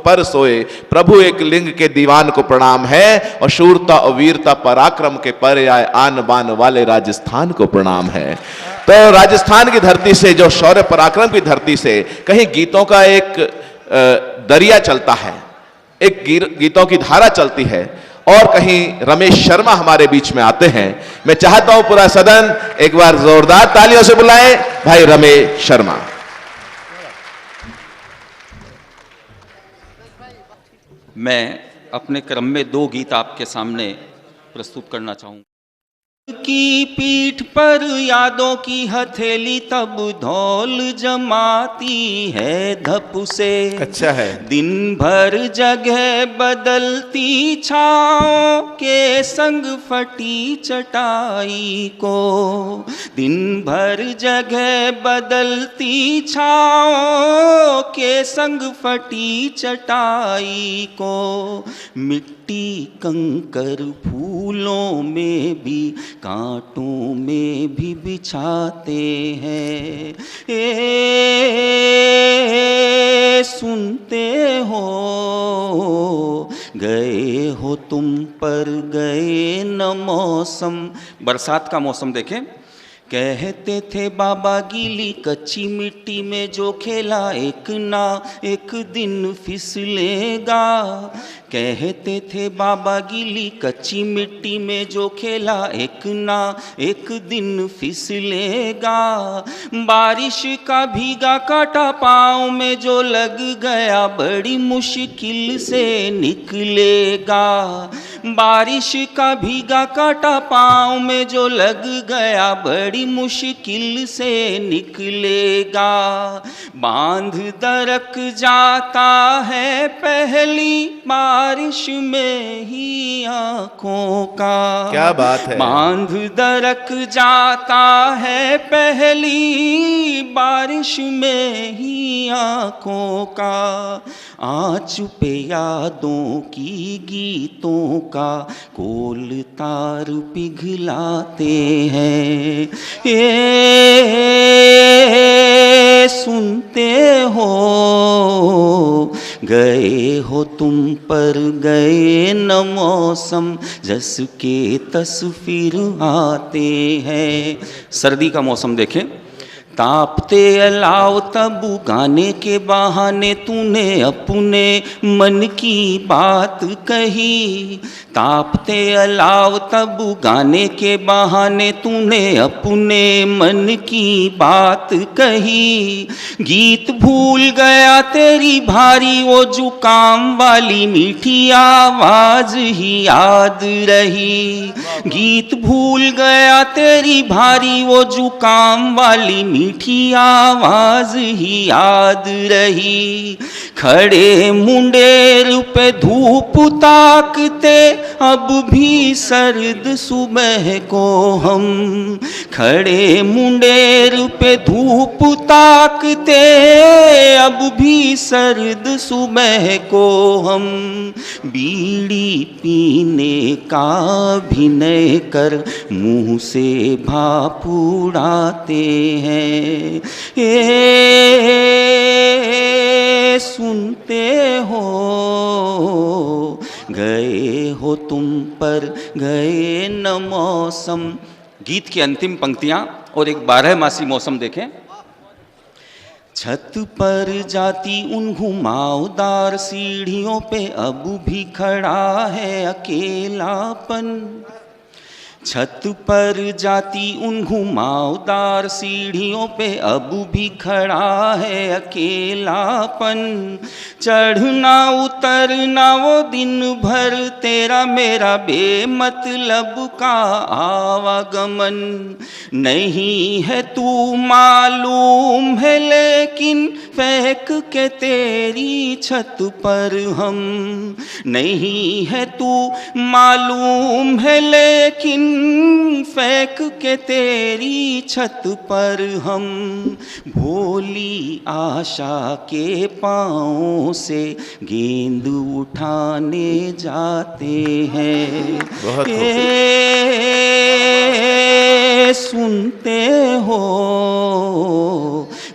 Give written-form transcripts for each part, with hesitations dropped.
पर सोए, प्रभु एक लिंग के दीवान को प्रणाम है, और शूरता और वीरता पराक्रम के पर्याय आन बान वाले राजस्थान को प्रणाम है। तो राजस्थान की धरती से, जो शौर्य पराक्रम की धरती से, कहीं गीतों का एक दरिया चलता है, एक गीतों की धारा चलती है, और कहीं रमेश शर्मा हमारे बीच में आते हैं। मैं चाहता हूं पूरा सदन एक बार जोरदार तालियों से बुलाए भाई रमेश शर्मा। मैं अपने क्रम में 2 गीत आपके सामने प्रस्तुत करना चाहूंगा। की पीठ पर यादों की हथेली तब धौल जमाती है धप से। अच्छा है। दिन भर जगह बदलती छाँव के संग फटी चटाई को। दिन भर जगह बदलती छाँव के संग फटी चटाई को। मिट्टी कंकर फूलों में भी कांटों में भी बिछाते हैं। सुनते हो गए हो तुम पर गए न मौसम। बरसात का मौसम देखें। कहते थे बाबा गीली कच्ची मिट्टी में जो खेला एक ना एक दिन फिसलेगा। कहते थे बाबा गीली कच्ची मिट्टी में जो खेला एक ना एक दिन फिसलेगा। बारिश का भीगा कांटा पाँव में जो लग गया बड़ी मुश्किल से निकलेगा। बारिश का भीगा कांटा पाँव में जो लग गया बड़ी मुश्किल से निकलेगा। बांध दरक जाता है पहली बारिश में ही आँखों का। क्या बात है। बांध दरक जाता है पहली बारिश में ही आँखों का। आँच पे यादों की गीतों का कोल तार पिघलाते हैं। सुनते हो गए हो तुम पर गए न मौसम जस के तस्वीर आते हैं। सर्दी का मौसम देखें। तापते अलाव तब गाने के बहाने तूने अपने मन की बात कही। तापते अलाव तब गाने के बहाने तूने अपने मन की बात कही। गीत भूल गया तेरी भारी वो जुकाम वाली मीठी आवाज ही याद रही। गीत भूल गया तेरी भारी वो जुकाम वाली मीठी आवाज ही याद रही। खड़े मुंडेर पे धूप ताकते अब भी सर्द सुबह को हम। खड़े मुंडेर पे धूप ताकते अब भी सर्द सुबह को हम। बीड़ी पीने का अभिनय कर मुंह से भाप उड़ाते हैं। सुनते हो गए हो तुम पर गए न मौसम। गीत की अंतिम पंक्तियां और एक 12मासी मौसम देखें। छत पर जाती उन घुमावदार सीढ़ियों पे अब भी खड़ा है अकेलापन। छत पर जाती उन घुमावदार सीढ़ियों पे अब भी खड़ा है अकेलापन। चढ़ना उतरना वो दिन भर तेरा मेरा बेमतलब का आवागमन। नहीं है तू मालूम है लेकिन फेंक के तेरी छत पर हम। नहीं है तू मालूम है लेकिन फेंक के तेरी छत पर हम। भोली आशा के पाँव से गेंद उठाने जाते हैं। सुनते हो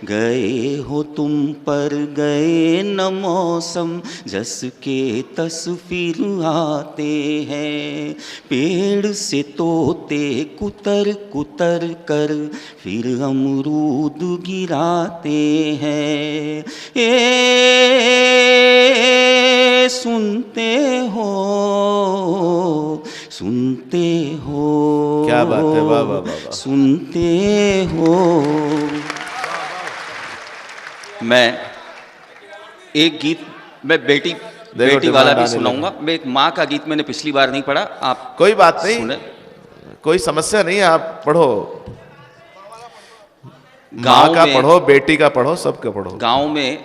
गए हो तुम पर गए न मौसम, जस के तस फिर आते हैं। पेड़ से तोते कुतर कुतर कर फिर अमरूद गिराते हैं। सुनते हो, सुनते हो, क्या बात है, वाह वाह वाह वाह। सुनते हो। मैं एक गीत मैं बेटी वाला भी सुनाऊंगा। मैं एक माँ का गीत मैंने पिछली बार नहीं पढ़ा, आप कोई बात नहीं, सुने। कोई समस्या नहीं है, आप पढ़ो, माँ गांव का में पढ़ो, बेटी का पढ़ो, सबका पढ़ो। गांव में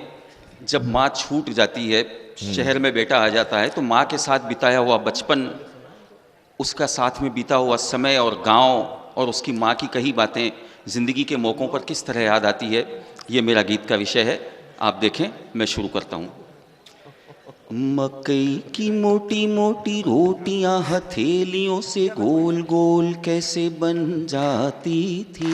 जब माँ छूट जाती है, शहर में बेटा आ जाता है, तो माँ के साथ बिताया हुआ बचपन, उसका साथ में बीता हुआ समय और गांव और उसकी माँ की कही बातें जिंदगी के मौक़ों पर किस तरह याद आती है, ये मेरा गीत का विषय है। आप देखें, मैं शुरू करता हूँ। मकई की मोटी मोटी रोटियां हथेलियों से गोल गोल कैसे बन जाती थी।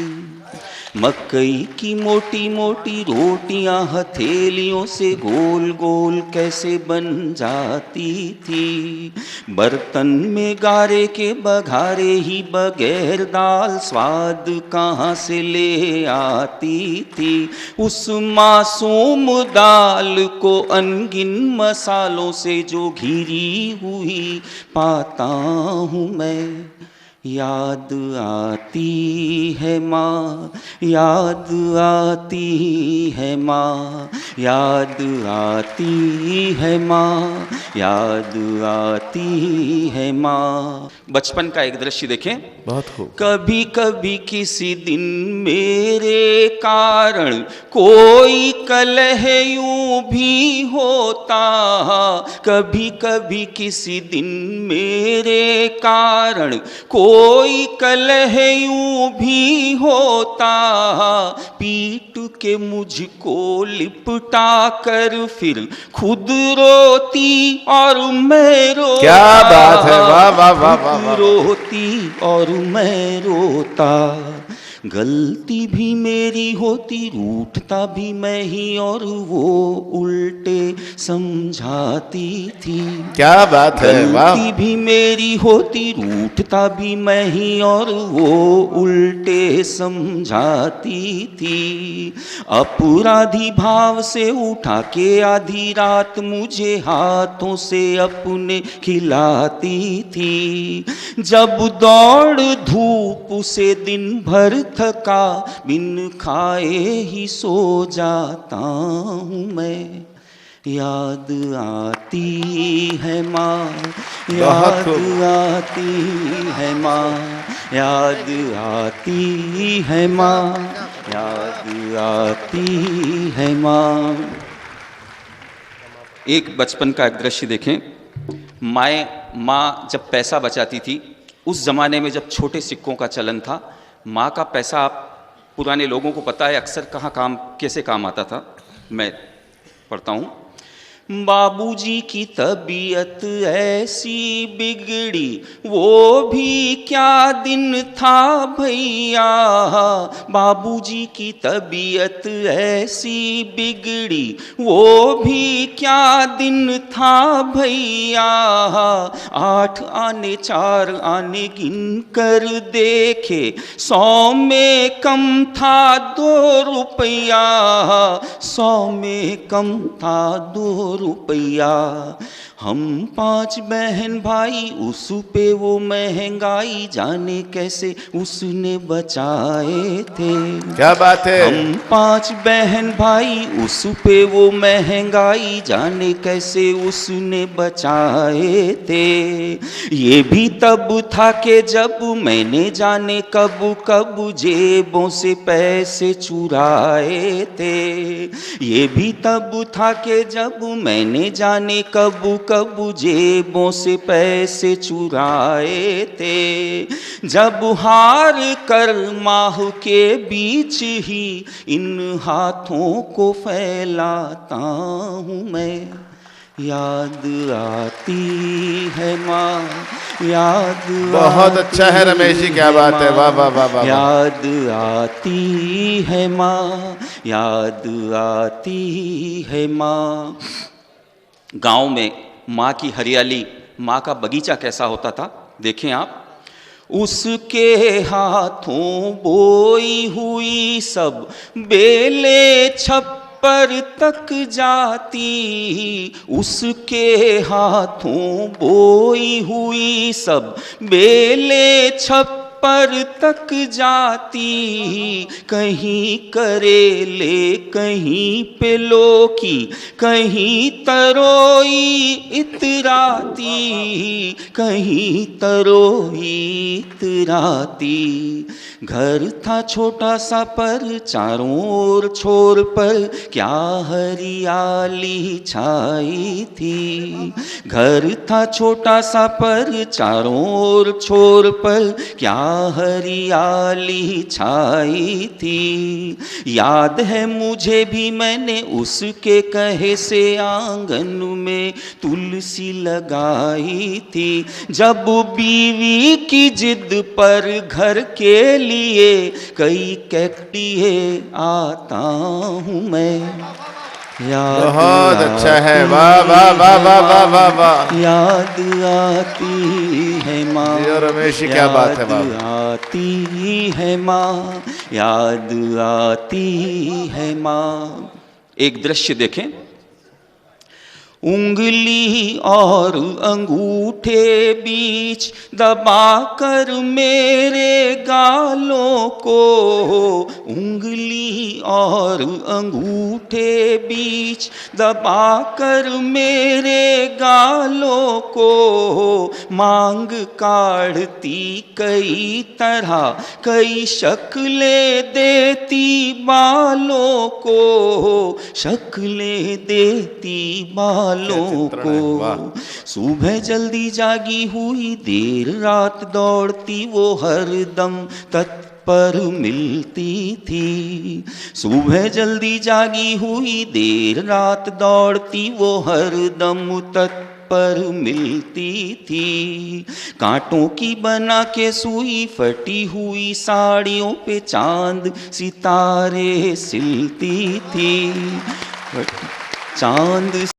मकई की मोटी मोटी रोटियां हथेलियों से गोल गोल कैसे बन जाती थी। बर्तन में गारे के बघारे ही बगैर दाल स्वाद कहाँ से ले आती थी। उस मासूम दाल को अनगिन मसालों से जो घिरी हुई पाता हूँ मैं। याद आती है माँ, याद आती है माँ, याद आती है माँ, याद आती है माँ। बचपन का एक दृश्य देखें। बहुत खूब। कभी कभी किसी दिन मेरे कारण कोई कलह यूं भी होता। कभी कभी किसी दिन मेरे कारण कोई कलह यूं भी होता। पीट के मुझको लिपटा कर फिर खुद रोती और मैं रोता। क्या बात है, वाह वाह वाह वाह वाह। रोती और मैं रोता। गलती भी मेरी होती, रूठता भी मैं ही, और वो उल्टे समझाती थी। क्या बात है, वाह। गलती भी मेरी होती, रूठता भी मैं ही, और वो उल्टे समझाती थी। अपराधी भाव से उठा के आधी रात मुझे हाथों से अपने खिलाती थी। जब दौड़ धूप से दिन भर थका, बिन खाए ही सो जाता हूँ मैं। याद आती है माँ, याद आती है माँ, याद आती है माँ, याद आती है माँ। एक बचपन का एक दृश्य देखें। माँ जब पैसा बचाती थी, उस ज़माने में जब छोटे सिक्कों का चलन था, माँ का पैसा, आप पुराने लोगों को पता है अक्सर कहाँ कैसे काम आता था। मैं पढ़ता हूँ। बाबूजी की तबीयत ऐसी बिगड़ी, वो भी क्या दिन था भैया। बाबूजी की तबीयत ऐसी बिगड़ी, वो भी क्या दिन था भैया। 8 आने 4 आने गिन कर देखे, 100 में कम था 2 रुपया। 100 में कम था 2 रुपया। हम 5 बहन भाई, उस पे वो महंगाई जाने कैसे उसने बचाए थे। क्या बात है। हम 5 बहन भाई, उस पे वो महंगाई जाने कैसे उसने बचाए थे। ये भी तब था कि जब मैंने जाने कब कब जेबों से पैसे चुराए थे। ये भी तब था कि जब मैंने जाने कब कब जेबों से पैसे चुराए थे। जब हार कर माह के बीच ही इन हाथों को फैलाता हूँ मैं। याद आती है माँ, याद बहुत अच्छा है रमेश जी, क्या बात है, वाह वाह वाह वाह। याद आती है माँ, याद आती है माँ। गांव में माँ की हरियाली, माँ का बगीचा कैसा होता था देखें आप। उसके हाथों बोई हुई सब बेले छप्पर तक जाती, उसके हाथों बोई हुई सब बेले छप्पर तक जाती। कहीं करेले कहीं पे लौकी कहीं तरोई इतराती, कहीं तरोई इतराती। घर था छोटा सा पर चारों ओर छोर पर क्या हरियाली छाई थी। घर था छोटा सा पर चारों ओर छोर पर क्या हरियाली छाई थी। याद है मुझे भी मैंने उसके कहे से आंगन में तुलसी लगाई थी। जब बीवी की जिद पर घर के लिए कई कैकड़िए आता हूँ मैं। याद बहुत अच्छा है, आती वाह वाह वाह वाह वाह वाह वाह। याद आती है माँ, जी और रमेश जी, क्या बात है, वाह। याद आती है माँ, याद आती है माँ। एक दृश्य देखें। उंगली और अंगूठे बीच दबाकर मेरे गालों को, उंगली और अंगूठे बीच दबाकर मेरे गालों को मांग काढ़ती कई तरह कई शक्लें देती बालों को, शक्लें देती बालों को। सुबह जल्दी जागी हुई देर रात दौड़ती वो हरदम तत्पर मिलती थी। सुबह जल्दी जागी हुई देर रात दौड़ती वो हरदम तत्पर मिलती थी। कांटों की बना के सुई फटी हुई साड़ियों पे चांद सितारे सिलती थी। चांद